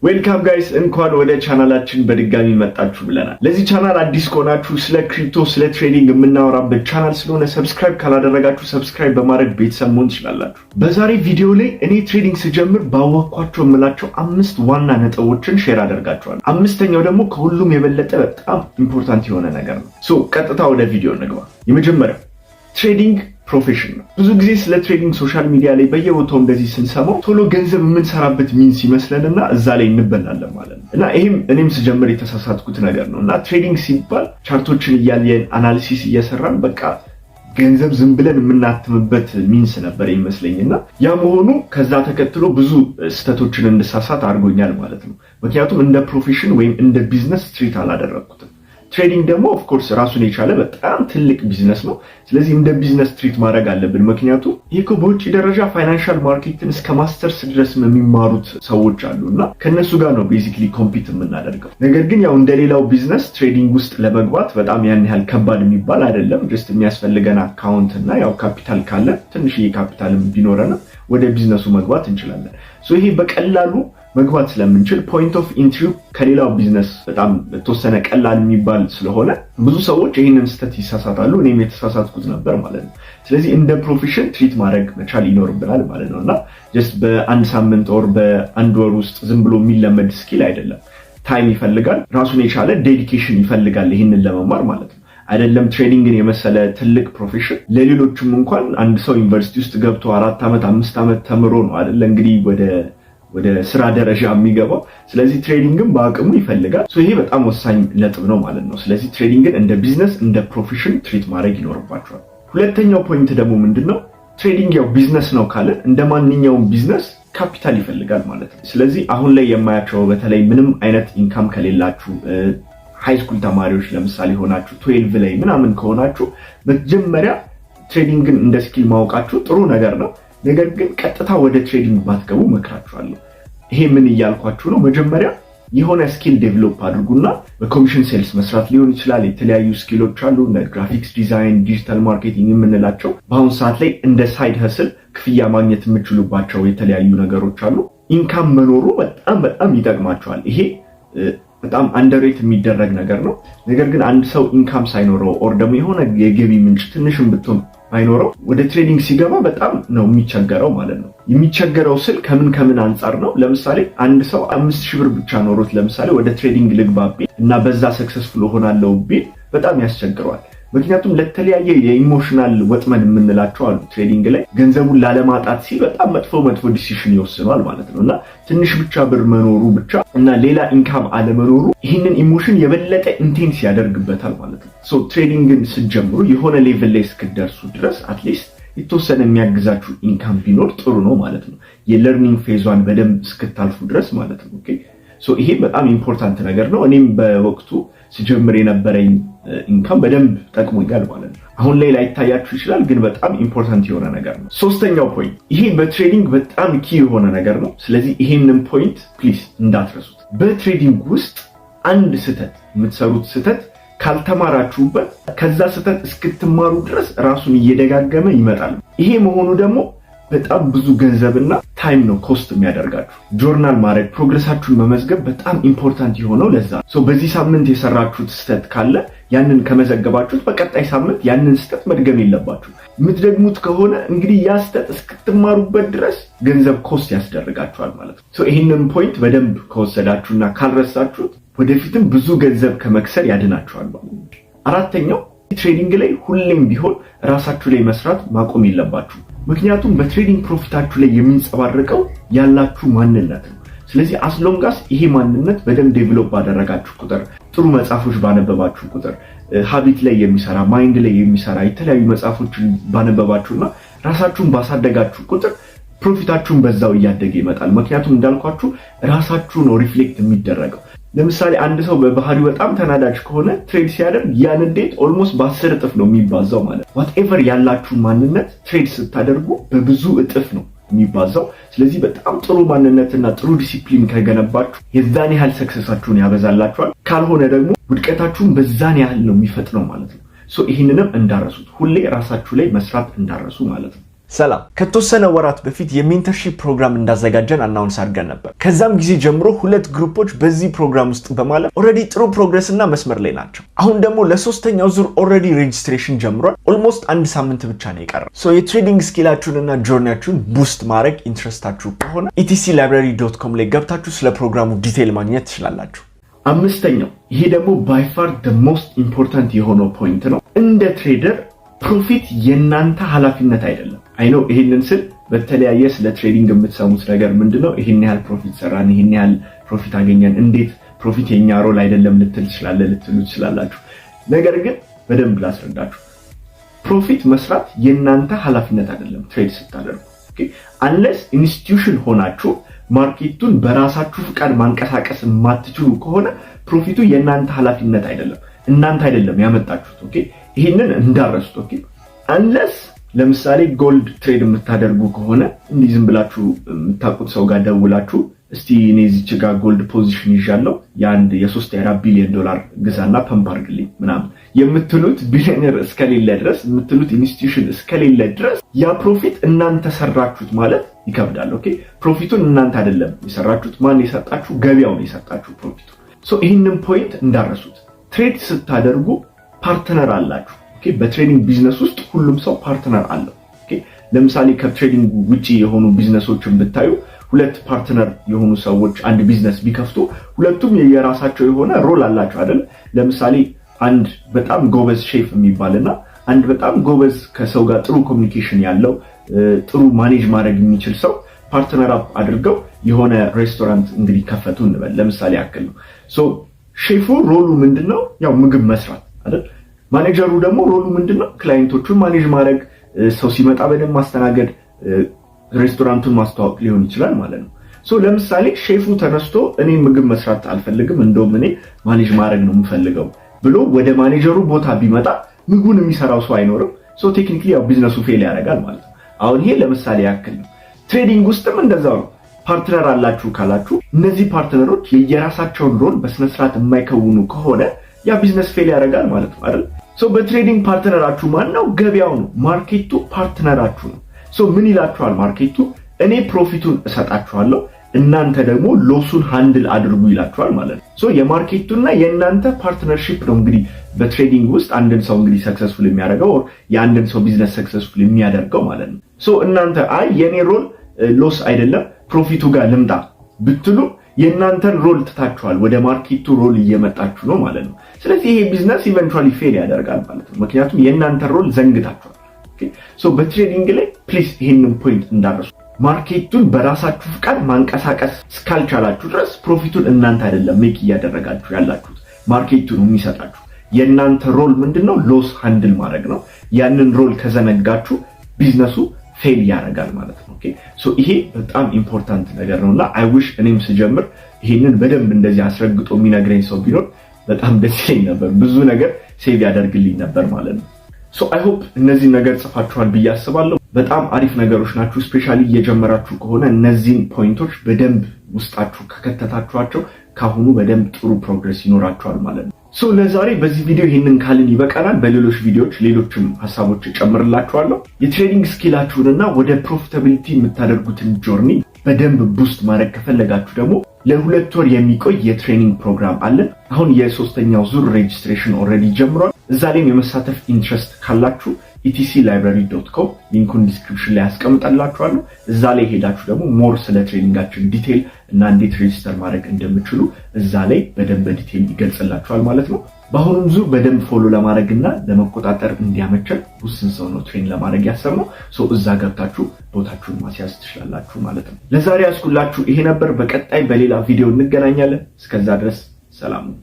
ዌልካም ጋይስ እንኳን ወደ ቻናላችን በድጋሚ መጣችሁ ብለናል። ለዚህ ቻናል አዲስ ከሆናችሁ ስለ ክሪፕቶ ስለ ትሬዲንግ የምናወራበት ቻናል ስለሆነ ሰብስክራይብ ካላደረጋችሁ ሰብስክራይብ በማድረግ ቤተሰብ መሆን ትችላላችሁ። በዛሬ ቪዲዮ ላይ እኔ ትሬዲንግ ስጀምር ባወቅኳቸው የምላቸው 5 ዋና ነጥቦችን ሼር አደርጋችኋለሁ። አምስተኛው ደግሞ ከሁሉም የበለጠ በጣም ኢምፖርታንት የሆነ ነገር ነው። ቀጥታ ወደ ቪዲዮ እንግባ። የመጀመሪያው ትሬዲንግ ፕሮፌሽን ነው። ብዙ ጊዜ ስለ ትሬዲንግ ሶሻል ሚዲያ ላይ በየቦታው እንደዚህ ስንሰማው ቶሎ ገንዘብ የምንሰራበት ሚንስ ይመስለንና እዛ ላይ እንበላለን ማለት ነው። እና ይሄም እኔም ስጀምር የተሳሳትኩት ነገር ነው። እና ትሬዲንግ ሲባል ቻርቶችን እያየን አናሊሲስ እየሰራን በቃ ገንዘብ ዝም ብለን የምናትምበት ሚንስ ነበር ይመስለኝና ያ መሆኑ ከዛ ተከትሎ ብዙ ስህተቶችን እንድሳሳት አድርጎኛል ማለት ነው። ምክንያቱም እንደ ፕሮፌሽን ወይም እንደ ቢዝነስ ትሪት አላደረኩትም። ትሬዲንግ ደግሞ ኦፍ ኮርስ ራሱን የቻለ በጣም ትልቅ ቢዝነስ ነው። ስለዚህ እንደ ቢዝነስ ትሪት ማድረግ አለብን። ምክንያቱም ይሄ በውጭ ደረጃ ፋይናንሻል ማርኬትን እስከ ማስተርስ ድረስ የሚማሩት ሰዎች አሉና ከነሱ ጋር ነው ቤዚክሊ ኮምፒት የምናደርገው። ነገር ግን ያው እንደሌላው ቢዝነስ ትሬዲንግ ውስጥ ለመግባት በጣም ያን ያህል ከባድ የሚባል አይደለም። ጀስት የሚያስፈልገን አካውንት እና ያው ካፒታል ካለ ትንሽዬ ካፒታልም ቢኖረን ወደ ቢዝነሱ መግባት እንችላለን። ይሄ በቀላሉ መግባት ስለምንችል ፖይንት ኦፍ ኢንትሪ ከሌላው ቢዝነስ በጣም ተወሰነ ቀላል የሚባል ስለሆነ ብዙ ሰዎች ይሄንን ስህተት ይሳሳታሉ። እኔም የተሳሳትኩት ነበር ማለት ነው። ስለዚህ እንደ ፕሮፌሽን ትሪት ማድረግ መቻል ይኖርብናል ማለት ነውና ጀስት በአንድ ሳምንት ወር በአንድ ወር ውስጥ ዝም ብሎ የሚለመድ ስኪል አይደለም። ታይም ይፈልጋል፣ ራሱን የቻለ ዴዲኬሽን ይፈልጋል ይሄንን ለመማር ማለት ነው። አይደለም ትሬዲንግን የመሰለ ትልቅ ፕሮፌሽን ለሌሎችም እንኳን አንድ ሰው ዩኒቨርሲቲ ውስጥ ገብቶ 4 ዓመት 5 ዓመት ተምሮ ነው አይደል እንግዲህ ወደ ስራ ደረጃ የሚገባው። ስለዚህ ትሬዲንግን በአቅሙ ይፈልጋል። ይሄ በጣም ወሳኝ ነጥብ ነው ማለት ነው። ስለዚህ ትሬዲንግን እንደ ቢዝነስ እንደ ፕሮፌሽን ትሪት ማድረግ ይኖርባቸዋል። ሁለተኛው ፖይንት ደግሞ ምንድነው? ትሬዲንግ ያው ቢዝነስ ነው ካለ እንደ ማንኛውም ቢዝነስ ካፒታል ይፈልጋል ማለት ነው። ስለዚህ አሁን ላይ የማያቸው በተለይ ምንም አይነት ኢንካም ከሌላችሁ ሃይ ስኩል ተማሪዎች ለምሳሌ ሆናችሁ 12 ላይ ምናምን ከሆናችሁ መጀመሪያ ትሬዲንግን እንደ ስኪል ማወቃችሁ ጥሩ ነገር ነው። ነገር ግን ቀጥታ ወደ ትሬዲንግ ባትገቡ መክራችኋለሁ። ይሄ ምን እያልኳችሁ ነው? መጀመሪያ የሆነ ስኪል ዴቨሎፕ አድርጉና በኮሚሽን ሴልስ መስራት ሊሆን ይችላል። የተለያዩ ስኪሎች አሉ እንደ ግራፊክስ ዲዛይን፣ ዲጂታል ማርኬቲንግ የምንላቸው በአሁኑ ሰዓት ላይ እንደ ሳይድ ሀስል ክፍያ ማግኘት የምትችሉባቸው የተለያዩ ነገሮች አሉ። ኢንካም መኖሩ በጣም ይጠቅማችኋል። ይሄ በጣም አንደርሬት የሚደረግ ነገር ነው። ነገር ግን አንድ ሰው ኢንካም ሳይኖረው ኦር ደግሞ የሆነ የገቢ ምንጭ ትንሽም ብትሆን ባይኖረው ወደ ትሬዲንግ ሲገባ በጣም ነው የሚቸገረው ማለት ነው። የሚቸገረው ስል ከምን አንጻር ነው? ለምሳሌ አንድ ሰው 5000 ብር ብቻ ኖሮት ለምሳሌ ወደ ትሬዲንግ ልግባ ቢል እና በዛ ሰክሰስፉል ሆናለሁ ቢል በጣም ያስቸግረዋል። ምክንያቱም ለተለያየ የኢሞሽናል ወጥመድ የምንላቸው አሉ ትሬዲንግ ላይ ገንዘቡን ላለማጣት ሲል በጣም መጥፎ ዲሲሽን ይወስናል ማለት ነው። እና ትንሽ ብቻ ብር መኖሩ ብቻ እና ሌላ ኢንካም አለመኖሩ ይህንን ኢሞሽን የበለጠ ኢንቴንስ ያደርግበታል ማለት ነው። ትሬዲንግን ስትጀምሩ የሆነ ሌቭል ላይ እስክደርሱ ድረስ አትሊስት የተወሰነ የሚያግዛችሁ ኢንካም ቢኖር ጥሩ ነው ማለት ነው። የለርኒንግ ፌዟን በደንብ እስክታልፉ ድረስ ማለት ነው። ኦኬ ይሄ በጣም ኢምፖርታንት ነገር ነው። እኔም በወቅቱ ስጀምር የነበረኝ ኢንካም በደንብ ጠቅሞኛል ማለት ነው። አሁን ላይ ላይታያችሁ ይችላል፣ ግን በጣም ኢምፖርታንት የሆነ ነገር ነው። ሶስተኛው ፖይንት ይሄ በትሬዲንግ በጣም ኪ የሆነ ነገር ነው። ስለዚህ ይሄንን ፖይንት ፕሊዝ እንዳትረሱት። በትሬዲንግ ውስጥ አንድ የምትሰሩት ስህተት ካልተማራችሁበት ከዛ ስህተት እስክትማሩ ድረስ ራሱን እየደጋገመ ይመጣል። ይሄ መሆኑ ደግሞ በጣም ብዙ ገንዘብና ታይም ነው ኮስት የሚያደርጋችሁ። ጆርናል ማድረግ ፕሮግረሳችሁን መመዝገብ በጣም ኢምፖርታንት የሆነው ለዛ። በዚህ ሳምንት የሰራችሁት ስህተት ካለ ያንን ከመዘገባችሁት በቀጣይ ሳምንት ያንን ስህተት መድገም የለባችሁ። የምትደግሙት ከሆነ እንግዲህ ያ ስህተት እስክትማሩበት ድረስ ገንዘብ ኮስት ያስደርጋችኋል ማለት ነው። ይህንን ፖይንት በደንብ ከወሰዳችሁና ካልረሳችሁት ወደፊትም ብዙ ገንዘብ ከመክሰር ያድናችኋል ማለት ነው። አራተኛው ትሬዲንግ ላይ ሁሌም ቢሆን ራሳችሁ ላይ መስራት ማቆም የለባችሁ። ምክንያቱም በትሬዲንግ ፕሮፊታችሁ ላይ የሚንጸባረቀው ያላችሁ ማንነት ነው። ስለዚህ አስሎንጋስ ይሄ ማንነት በደንብ ዴቨሎፕ ባደረጋችሁ ቁጥር፣ ጥሩ መጽሐፎች ባነበባችሁ ቁጥር፣ ሃቢት ላይ የሚሰራ ማይንድ ላይ የሚሰራ የተለያዩ መጽሐፎችን ባነበባችሁና ራሳችሁን ባሳደጋችሁ ቁጥር ፕሮፊታችሁን በዛው እያደገ ይመጣል። ምክንያቱም እንዳልኳችሁ ራሳችሁ ነው ሪፍሌክት የሚደረገው። ለምሳሌ አንድ ሰው በባህሪው በጣም ተናዳጅ ከሆነ ትሬድ ሲያደርግ ያን ንዴት ኦልሞስት በ10 እጥፍ ነው የሚባዛው ማለት ነው። ዋትኤቨር ያላችሁ ማንነት ትሬድ ስታደርጉ በብዙ እጥፍ ነው የሚባዛው። ስለዚህ በጣም ጥሩ ማንነትና ጥሩ ዲሲፕሊን ከገነባችሁ የዛን ያህል ሰክሰሳችሁን ያበዛላችኋል። ካልሆነ ደግሞ ውድቀታችሁን በዛን ያህል ነው የሚፈጥነው ማለት ነው። ይህንንም እንዳረሱት፣ ሁሌ ራሳችሁ ላይ መስራት እንዳረሱ ማለት ነው። ሰላም ከተወሰነ ወራት በፊት የሜንተርሺፕ ፕሮግራም እንዳዘጋጀን አናውንስ አድርገን ነበር። ከዛም ጊዜ ጀምሮ ሁለት ግሩፖች በዚህ ፕሮግራም ውስጥ በማለፍ ኦሬዲ ጥሩ ፕሮግረስ እና መስመር ላይ ናቸው። አሁን ደግሞ ለሶስተኛው ዙር ኦሬዲ ሬጂስትሬሽን ጀምሯል። ኦልሞስት አንድ ሳምንት ብቻ ነው የቀረው። የትሬዲንግ ስኪላችሁን እና ጆርኒያችሁን ቡስት ማድረግ ኢንትረስታችሁ ከሆነ etclibrary.com ላይ ገብታችሁ ስለ ፕሮግራሙ ዲቴይል ማግኘት ትችላላችሁ። አምስተኛው ይሄ ደግሞ ባይ ፋር the most important የሆነው ፖይንት ነው። እንደ ትሬደር ፕሮፊት የናንተ ኃላፊነት አይደለም። አይ ኖ ይሄንን ስል በተለያየ ስለ ትሬዲንግ የምትሰሙት ነገር ምንድነው ይሄን ያህል ፕሮፊት ሰራን፣ ይሄን ያህል ፕሮፊት አገኘን፣ እንዴት ፕሮፊት የኛ ሮል አይደለም ልትሉ ትችላላችሁ። ነገር ግን በደንብ ላስረዳችሁ። ፕሮፊት መስራት የናንተ ኃላፊነት አይደለም ትሬድ ስታደርጉ። ኦኬ አንለስ ኢንስቲትዩሽን ሆናችሁ ማርኬቱን በራሳችሁ ፍቃድ ማንቀሳቀስ የማትችሉ ከሆነ ፕሮፊቱ የናንተ ኃላፊነት አይደለም፣ እናንተ አይደለም ያመጣችሁት። ኦኬ ይሄንን እንዳረሱት። ኦኬ አንለስ ለምሳሌ ጎልድ ትሬድ የምታደርጉ ከሆነ እንዲህ ዝም ብላችሁ የምታውቁት ሰው ጋር ደውላችሁ እስቲ እኔ እዚች ጋር ጎልድ ፖዚሽን ይዣለሁ የ3 ቢሊዮን ዶላር ግዛና ፐምፕ አድርግልኝ ምናምን የምትሉት ቢሊዮነር እስከሌለ ድረስ የምትሉት ኢንስቲትዩሽን እስከሌለ ድረስ ያ ፕሮፊት እናንተ ሰራችሁት ማለት ይከብዳል። ኦኬ ፕሮፊቱን እናንተ አይደለም የሰራችሁት፣ ማን የሰጣችሁ? ገበያው ነው የሰጣችሁ ፕሮፊቱ። ይህንን ፖይንት እንዳረሱት። ትሬድ ስታደርጉ ፓርትነር አላችሁ። ኦኬ በትሬዲንግ ቢዝነስ ውስጥ ሁሉም ሰው ፓርትነር አለው። ኦኬ ለምሳሌ ከትሬዲንግ ውጪ የሆኑ ቢዝነሶችን ብታዩ ሁለት ፓርትነር የሆኑ ሰዎች አንድ ቢዝነስ ቢከፍቱ ሁለቱም የራሳቸው የሆነ ሮል አላቸው አይደል? ለምሳሌ አንድ በጣም ጎበዝ ሼፍ የሚባልና አንድ በጣም ጎበዝ ከሰው ጋር ጥሩ ኮሚኒኬሽን ያለው ጥሩ ማኔጅ ማድረግ የሚችል ሰው ፓርትነር አፕ አድርገው የሆነ ሬስቶራንት እንግዲህ ከፈቱ እንበል ለምሳሌ ያክል ነው። ሼፉ ሮሉ ምንድነው? ያው ምግብ መስራት አይደል? ማኔጀሩ ደግሞ ሮሉ ምንድነው? ክላይንቶቹን ማኔጅ ማድረግ፣ ሰው ሲመጣ በደንብ ማስተናገድ፣ ሬስቶራንቱን ማስተዋወቅ ሊሆን ይችላል ማለት ነው። ለምሳሌ ሼፉ ተነስቶ እኔ ምግብ መስራት አልፈልግም እንደውም እኔ ማኔጅ ማድረግ ነው የምፈልገው ብሎ ወደ ማኔጀሩ ቦታ ቢመጣ ምግቡን የሚሰራው ሰው አይኖርም። ቴክኒካሊ ያው ቢዝነሱ ፌል ያደርጋል ማለት ነው። አሁን ይሄ ለምሳሌ ያክል ነው። ትሬዲንግ ውስጥም እንደዛው ነው። ፓርትነር አላችሁ ካላችሁ እነዚህ ፓርትነሮች የየራሳቸውን ሮል በስነ ስርዓት የማይከውኑ ከሆነ ያ ቢዝነስ ፌል ያደርጋል ማለት ነው አይደል? በትሬዲንግ ፓርትነራችሁ ማን ነው? ገበያው ነው። ማርኬቱ ፓርትነራችሁ ነው። ምን ይላችኋል ማርኬቱ? እኔ ፕሮፊቱን እሰጣችኋለሁ፣ እናንተ ደግሞ ሎሱን ሃንድል አድርጉ ይላችኋል ማለት ነው። የማርኬቱና የእናንተ ፓርትነርሺፕ ነው እንግዲህ በትሬዲንግ ውስጥ አንድን ሰው እንግዲህ ሰክሰስፉል የሚያደርገው or የአንድን ሰው ቢዝነስ ሰክሰስፉል የሚያደርገው ማለት ነው። እናንተ አይ የኔ ሮል ሎስ አይደለም ፕሮፊቱ ጋር ልምጣ ብትሉ የእናንተን ሮል ትታችኋል፣ ወደ ማርኬቱ ሮል እየመጣችሁ ነው ማለት ነው። ስለዚህ ይሄ ቢዝነስ ኢቨንቹዋሊ ፌል ያደርጋል ማለት ነው፣ ምክንያቱም የእናንተን ሮል ዘንግታችኋል። በትሬዲንግ ላይ ፕሊዝ ይሄንን ፖይንት እንዳረሱ። ማርኬቱን በራሳችሁ ፍቃድ ማንቀሳቀስ እስካልቻላችሁ ድረስ ፕሮፊቱን እናንተ አይደለም ሜክ እያደረጋችሁ ያላችሁት፣ ማርኬቱ ነው የሚሰጣችሁ። የእናንተ ሮል ምንድነው? ሎስ ሃንድል ማድረግ ነው። ያንን ሮል ከዘነጋችሁ ቢዝነሱ ፌል ያደርጋል ማለት ነው። ይሄ በጣም ኢምፖርታንት ነገር ነውና አይ ዊሽ እኔም ስጀምር ይሄንን በደንብ እንደዚህ አስረግጦ የሚነግረኝ ሰው ቢኖር በጣም ደስ ይለኝ ነበር፣ ብዙ ነገር ሴቭ ያደርግልኝ ነበር ማለት ነው። አይ ሆፕ እነዚህ ነገር ጽፋችኋል ብዬ አስባለሁ። በጣም አሪፍ ነገሮች ናችሁ። ስፔሻሊ እየጀመራችሁ ከሆነ እነዚህን ፖይንቶች በደንብ ውስጣችሁ ከከተታችኋቸው ካሁኑ በደንብ ጥሩ ፕሮግሬስ ይኖራችኋል ማለት ነው። ለዛሬ በዚህ ቪዲዮ ይሄንን ካልን ይበቃናል። በሌሎች ቪዲዮዎች ሌሎችም ሀሳቦች ጨምርላችኋለሁ። የትሬዲንግ ስኪላችሁንና ወደ ፕሮፊታቢሊቲ የምታደርጉትን ጆርኒ በደንብ ቡስት ማድረግ ከፈለጋችሁ ደግሞ ለ2 ወር የሚቆይ የትሬኒንግ ፕሮግራም አለን። አሁን የ3ኛው ዙር ሬጂስትሬሽን ኦልሬዲ ጀምሯል። እዛ ላይም የመሳተፍ ኢንትረስት ካላችሁ etclibrary.com ሊንኩን ዲስክሪፕሽን ላይ አስቀምጣላችኋለሁ። እዛ ላይ ሄዳችሁ ደግሞ ሞር ስለ ትሬኒንጋችን ዲቴይል እና እንዴት ሬጂስተር ማድረግ እንደምትችሉ እዛ ላይ በደንብ ዲቴይል ይገልጽላችኋል ማለት ነው። በአሁኑም ዙር በደንብ ፎሎ ለማድረግና ለመቆጣጠር እንዲያመቸን ውስን ሰው ነው ትሬን ለማድረግ ያሰብነው። እዛ ገብታችሁ ቦታችሁን ማስያዝ ትችላላችሁ ማለት ነው። ለዛሬ ያስኩላችሁ ይሄ ነበር። በቀጣይ በሌላ ቪዲዮ እንገናኛለን። እስከዛ ድረስ ሰላም ነው።